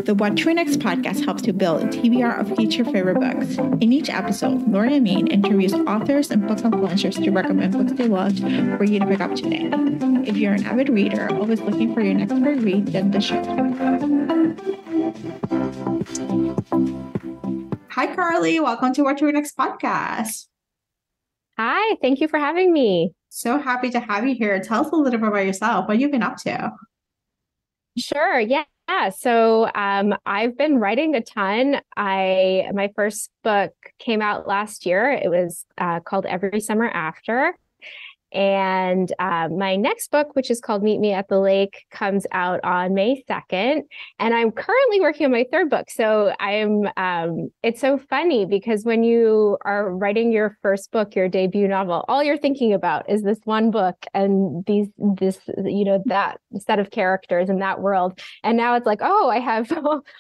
The What to Next podcast helps you build a TBR of each your favorite books. In each episode, Lori and Maine interviews authors and book influencers to recommend books they loved for you to pick up today. If you're an avid reader, always looking for your next great read, then the show. Hi, Carley. Welcome to What to Next podcast. Hi, thank you for having me. So happy to have you here. Tell us a little bit about yourself. What you've been up to? Sure. Yeah. So I've been writing a ton. My first book came out last year. It was called Every Summer After. And my next book, which is called Meet Me at the Lake, comes out on May 2nd. And I'm currently working on my third book. So it's so funny because when you are writing your first book, your debut novel, all you're thinking about is this one book and that set of characters in that world. And now it's like, oh, I have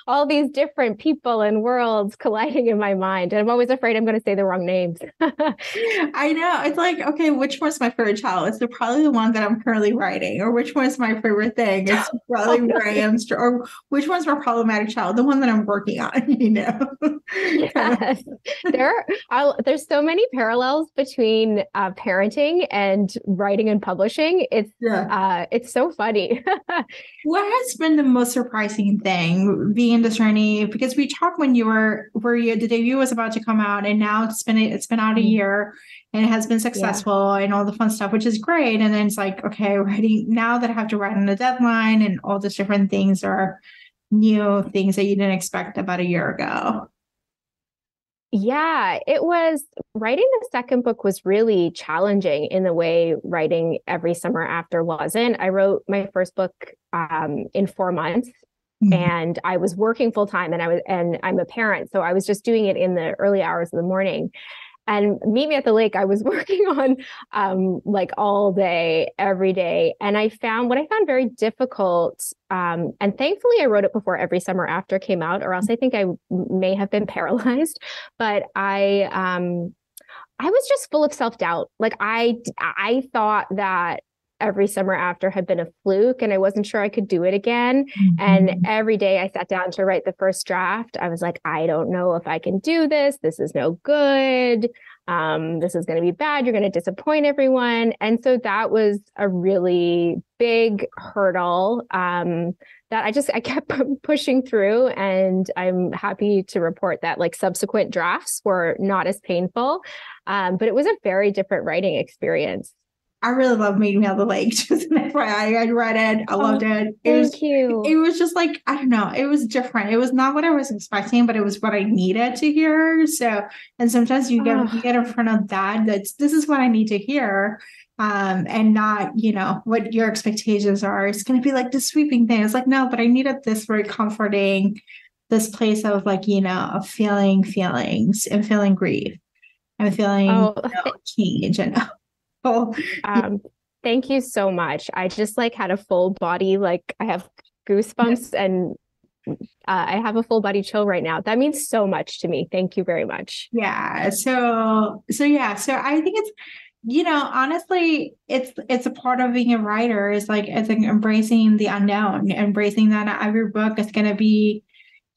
all these different people and worlds colliding in my mind. And I'm always afraid I'm going to say the wrong names. I know. It's like, okay, which one's my favorite child? It's probably the one that I'm currently writing. Or which one's my favorite thing? It's probably where I am. Or which one's my problematic child? The one that I'm working on, Yes. There's so many parallels between parenting and writing and publishing. It's so funny. What has been the most surprising thing being this journey? Because we talked when the debut was about to come out, and now it's been out a year and it has been successful and all the fun stuff, which is great. And then it's like, okay, writing now that I have to write on a deadline and all these different things are new things that you didn't expect about a year ago. Yeah, it was writing the second book was really challenging in the way writing Every Summer After wasn't. I wrote my first book in 4 months. And I was working full time and I'm a parent. So I was just doing it in the early hours of the morning. And Meet Me at the Lake, I was working on like all day, every day. And what I found very difficult, and thankfully I wrote it before Every Summer After came out, or else I think I may have been paralyzed. But I was just full of self-doubt. Like I thought that Every Summer After had been a fluke and I wasn't sure I could do it again. And every day I sat down to write the first draft. I was like, I don't know if I can do this. This is no good. This is going to be bad. You're going to disappoint everyone. And so that was a really big hurdle that I kept pushing through. And I'm happy to report that like subsequent drafts were not as painful. But it was a very different writing experience. I really love Meet Me at the Lake. Just an FYI, I read it. I loved it. Thank you. It was just like, I don't know. It was different. It was not what I was expecting, but it was what I needed to hear. So, and sometimes you get in front of that. This is what I need to hear. And not, what your expectations are. It's going to be like the sweeping thing. It's like, no, but I needed this very comforting, this place of like, of feeling feelings and feeling grief and feeling change and thank you so much. I just like had a full body, like I have goosebumps and I have a full body chill right now. That means so much to me. Thank you very much. Yeah. So I think it's, honestly, it's a part of being a writer is like, it's like embracing the unknown, embracing that not every book is going to be,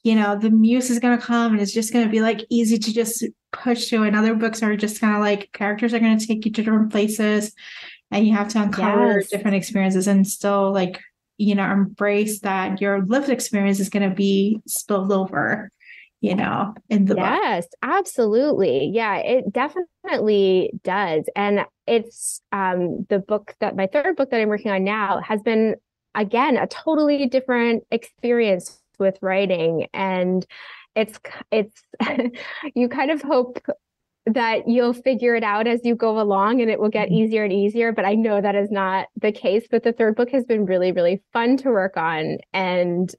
the muse is going to come and it's just going to be like easy to just push to. And other books are just kind of like characters are going to take you to different places and you have to uncover different experiences and still like, embrace that your lived experience is going to be spilled over, in the book. Yes, absolutely. Yeah, it definitely does. And it's my third book that I'm working on now has been, again, a totally different experience with writing. And it's you kind of hope that you'll figure it out as you go along and it will get easier and easier. But I know that is not the case. But the third book has been really, really fun to work on. And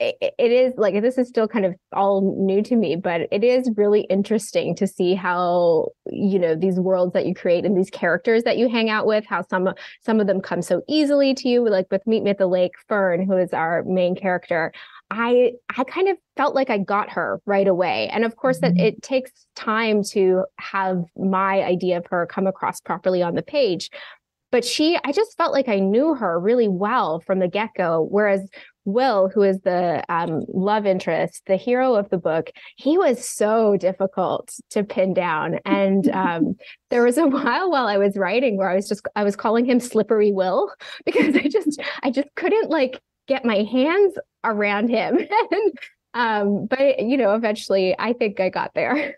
it is like, this is still kind of all new to me, but it is really interesting to see how, these worlds that you create and these characters that you hang out with, how some of them come so easily to you, like with Meet Me at the Lake, Fern, who is our main character. I kind of felt like I got her right away. And of course that it takes time to have my idea of her come across properly on the page. But I just felt like I knew her really well from the get-go. Whereas Will, who is the love interest, the hero of the book, he was so difficult to pin down. And there was a while I was writing where I was calling him Slippery Will, because I just couldn't like get my hands around him. But eventually I think I got there.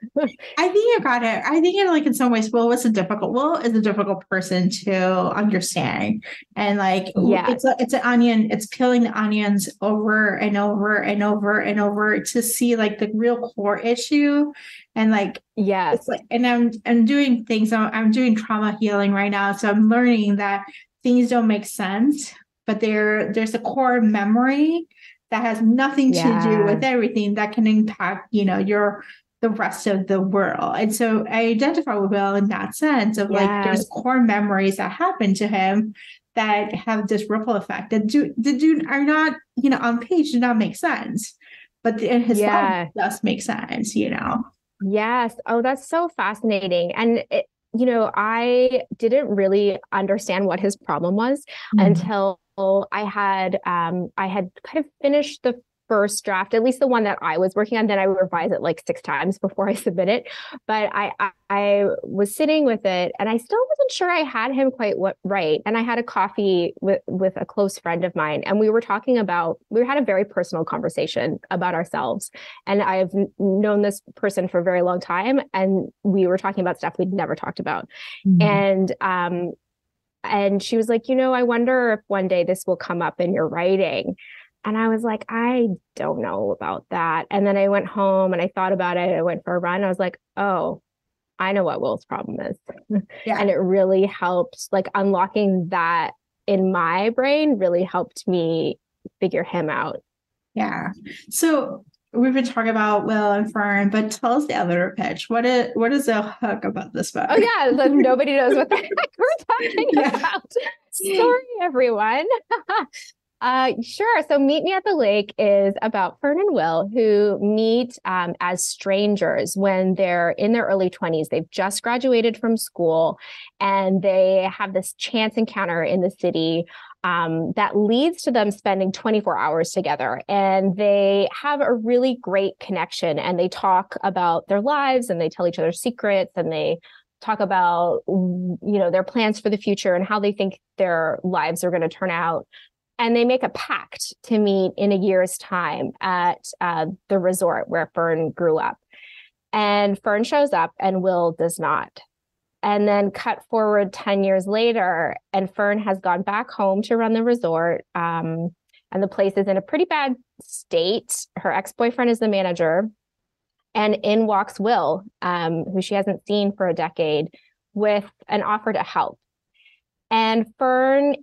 I think you got it. I think in some ways, Will is a difficult person to understand. And it's an onion, it's peeling the onions over and over and over and over to see like the real core issue. And it's and I'm doing things, I'm doing trauma healing right now. So I'm learning that things don't make sense, but there's a core memory that has nothing to do with everything that can impact, the rest of the world. And so I identify with Will in that sense of there's core memories that happen to him that have this ripple effect that are not, on page do not make sense, but in his life does make sense, Yes. Oh, that's so fascinating. And I didn't really understand what his problem was until I had kind of finished the first draft, at least the one that I was working on. Then I revise it like 6 times before I submit it. But I was sitting with it and I still wasn't sure I had him quite right. And I had a coffee with a close friend of mine, and we had a very personal conversation about ourselves. And I've known this person for a very long time, and we were talking about stuff we'd never talked about. And she was like, I wonder if one day this will come up in your writing. And I was like, I don't know about that. And then I went home and I thought about it. I went for a run. I was like, oh, I know what Will's problem is. And it really helped, like unlocking that in my brain really helped me figure him out. Yeah. So we've been talking about Will and Fern, but tell us the elevator pitch. What is the hook about this book? Oh yeah, nobody knows what the heck we're talking about. Sorry, everyone. Sure. So Meet Me at the Lake is about Fern and Will, who meet as strangers when they're in their early 20s. They've just graduated from school, and they have this chance encounter in the city that leads to them spending 24 hours together. And they have a really great connection, and they talk about their lives, and they tell each other secrets, and they talk about, their plans for the future and how they think their lives are going to turn out. And they make a pact to meet in a year's time at the resort where Fern grew up. And Fern shows up and Will does not. And then cut forward 10 years later, and Fern has gone back home to run the resort. And the place is in a pretty bad state. Her ex-boyfriend is the manager. And in walks Will, who she hasn't seen for a decade, with an offer to help. And Fern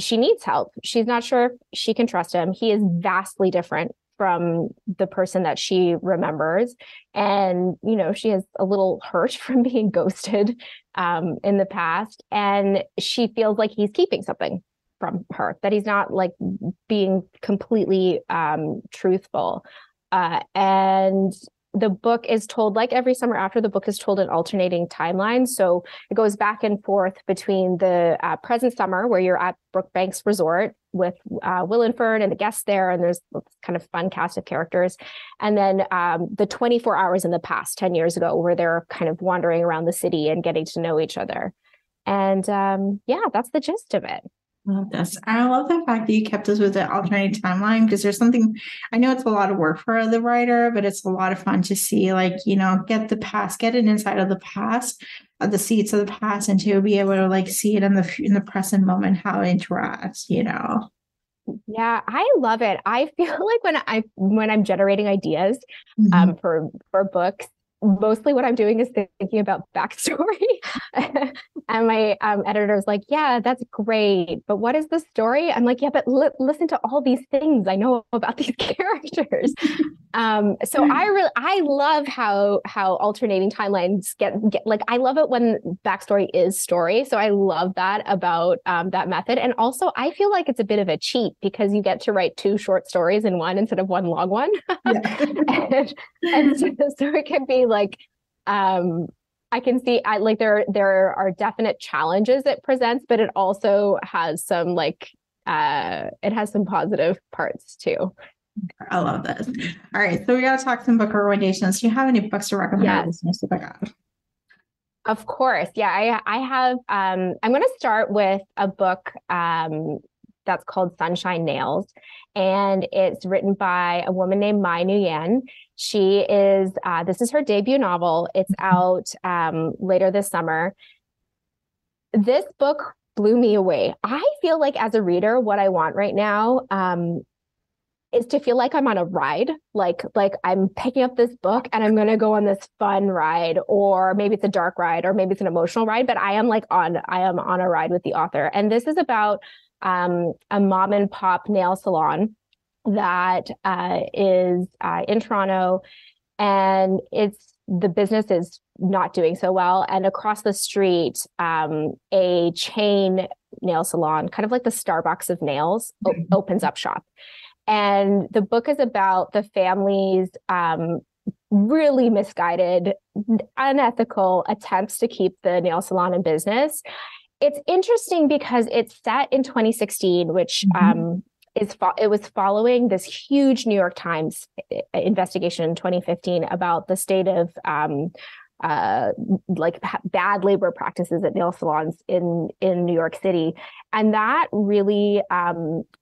she needs help. She's not sure if she can trust him. He is vastly different from the person that she remembers. And, she is a little hurt from being ghosted in the past. And she feels like he's keeping something from her, that he's not like being completely truthful. And the book is told, like every summer after, the book is told in alternating timelines. So it goes back and forth between the present summer, where you're at Brookbanks Resort with Will and Fern and the guests there, and there's this kind of fun cast of characters. And then the 24 hours in the past, 10 years ago, where they're kind of wandering around the city and getting to know each other. And that's the gist of it. Love this. I love the fact that you kept us with the alternating timeline, because there's something, I know it's a lot of work for the writer, but it's a lot of fun to see, get an insight of the past, of the seeds of the past, and to be able to see it in the present moment, how it interacts, Yeah, I love it. I feel like when I'm generating ideas for books, mostly what I'm doing is thinking about backstory. And my editor's like, yeah, that's great, but what is the story? I'm like, yeah, but listen to all these things I know about these characters. So I love how alternating timelines get I love it when backstory is story. So I love that about that method. And also I feel like it's a bit of a cheat, because you get to write 2 short stories in one instead of one long one. Yeah. and so it can be I can see there are definite challenges it presents, but it also has some it has some positive parts too. I love this. All right. So we got to talk some book recommendations. Do you have any books to recommend our Yes, listeners to pick up? of course. Yeah, I have, I'm going to start with a book that's called Sunshine Nails. And it's written by a woman named Mai Nguyen. She is, this is her debut novel. It's out later this summer. This book blew me away. I feel like as a reader, what I want right now is to feel like I'm on a ride, like I'm picking up this book and I'm going to go on this fun ride, or maybe it's a dark ride, or maybe it's an emotional ride, but I am on a ride with the author. And this is about a mom and pop nail salon that is in Toronto, and the business is not doing so well. And across the street, a chain nail salon, kind of like the Starbucks of nails, opens up shop. And the book is about the family's really misguided, unethical attempts to keep the nail salon in business. It's interesting because it's set in 2016, which it was following this huge New York Times investigation in 2015 about the state of like bad labor practices at nail salons in New York City. And that really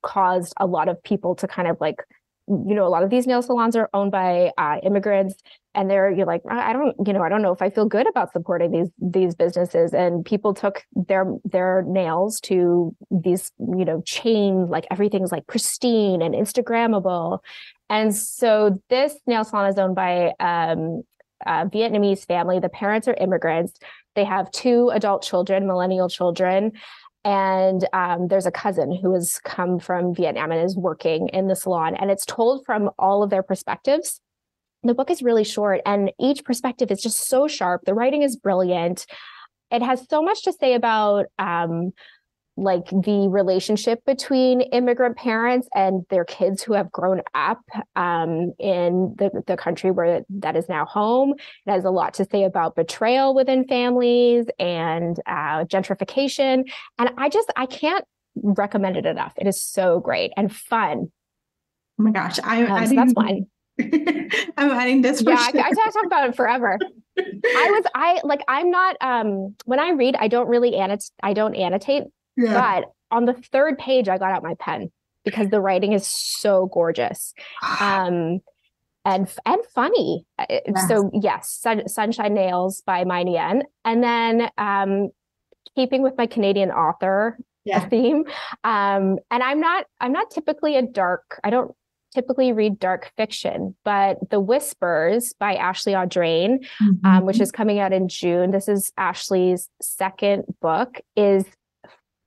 caused a lot of people to kind of like, a lot of these nail salons are owned by immigrants, and you're like, I don't know if I feel good about supporting these businesses. And people took their nails to these, chain, like everything's like pristine and Instagrammable. And so this nail salon is owned by Vietnamese family. The parents are immigrants. They have 2 adult children, millennial children. And there's a cousin who has come from Vietnam and is working in the salon. And it's told from all of their perspectives. The book is really short, and each perspective is just so sharp. The writing is brilliant. It has so much to say about like the relationship between immigrant parents and their kids who have grown up in the country where that is now home. It has a lot to say about betrayal within families and gentrification. And I can't recommend it enough. It is so great and fun. Oh my gosh. So that's one. I'm adding this. Yeah, sure. I talk about it forever. I'm not, when I read, I don't annotate. Yeah. But on the 3rd page, I got out my pen because the writing is so gorgeous, and funny. Yes. So yes, Sunshine Nails by Mai Nguyen. And then keeping with my Canadian author theme, and I'm not typically I don't typically read dark fiction, but The Whispers by Ashley Audrain, which is coming out in June. This is Ashley's 2nd book, is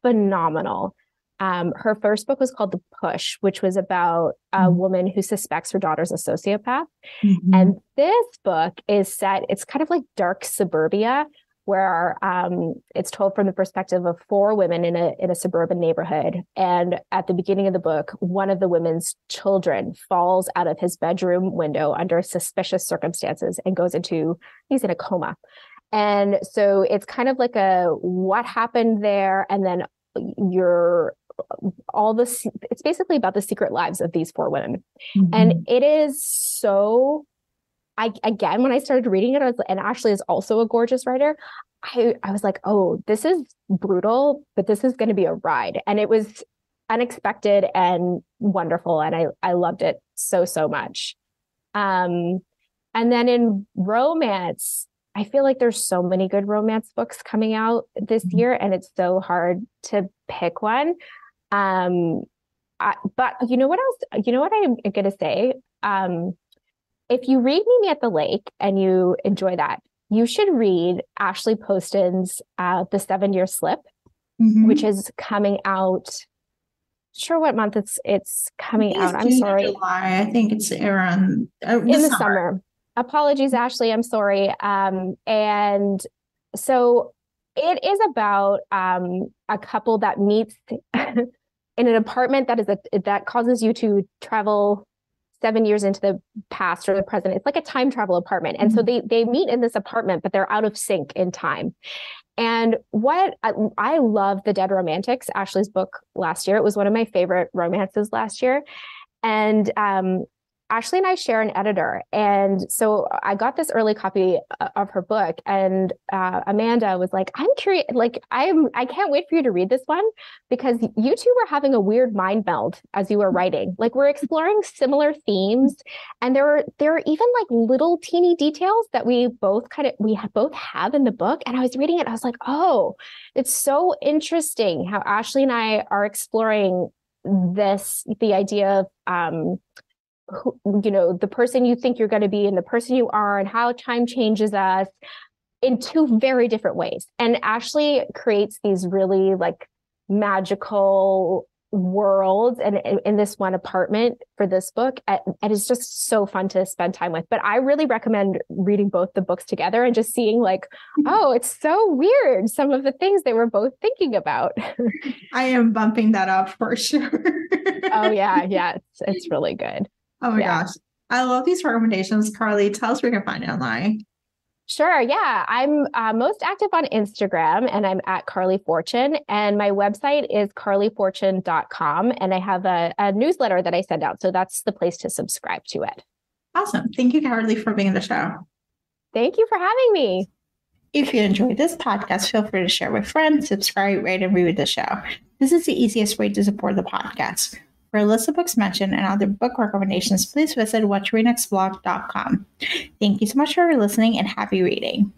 phenomenal. Her first book was called The Push, which was about a woman who suspects her daughter's a sociopath. And this book is set, it's kind of like dark suburbia, where it's told from the perspective of 4 women in a suburban neighborhood. And at the beginning of the book, one of the women's children falls out of his bedroom window under suspicious circumstances and he's in a coma. And so it's kind of like what happened there. And then it's basically about the secret lives of these 4 women. And it is so, again, when I started reading it, and Ashley is also a gorgeous writer, I was like, oh, this is brutal, but this is going to be a ride. And it was unexpected and wonderful. And I loved it so, so much. And then in romance, I feel like there's so many good romance books coming out this year, and it's so hard to pick one. But you know what else? You know what I'm going to say? If you read Meet Me at the Lake and you enjoy that, you should read Ashley Poston's The 7-Year Slip, which is coming out. Sure what month it's coming out. I'm sorry. July. I think it's around in the summer. Apologies, Ashley. I'm sorry. And so it is about a couple that meets in an apartment that causes you to travel 7 years into the past or the present. It's like a time travel apartment. And so they meet in this apartment, but they're out of sync in time. And what I love The Dead Romantics, Ashley's book last year. It was one of my favorite romances last year. And Ashley and I share an editor. And so I got this early copy of her book, and Amanda was like, I'm curious, like, I can't wait for you to read this one, because you two were having a weird mind meld as you were writing. Like, we're exploring similar themes, and there are even like little teeny details that we both have in the book. And I was reading it, I was like, oh, it's so interesting how Ashley and I are exploring the idea of, the person you think you're going to be and the person you are, and how time changes us in two very different ways. And Ashley creates these really like magical worlds and in this one apartment for this book. And it's just so fun to spend time with. But I really recommend reading both the books together and just seeing like, oh, it's so weird, some of the things they were both thinking about. I am bumping that up for sure. Oh yeah. It's really good. Oh my gosh. I love these recommendations. Carley, tell us where we can find you online. Sure. Yeah. I'm most active on Instagram, and I'm at Carley Fortune, and my website is carleyfortune.com. And I have a newsletter that I send out. So that's the place to subscribe to it. Awesome. Thank you, Carley, for being on the show. Thank you for having me. If you enjoyed this podcast, feel free to share with friends, subscribe, rate, and review the show. This is the easiest way to support the podcast. For a list of books mentioned and other book recommendations, please visit whattoreadnextblog.com. Thank you so much for listening, and happy reading.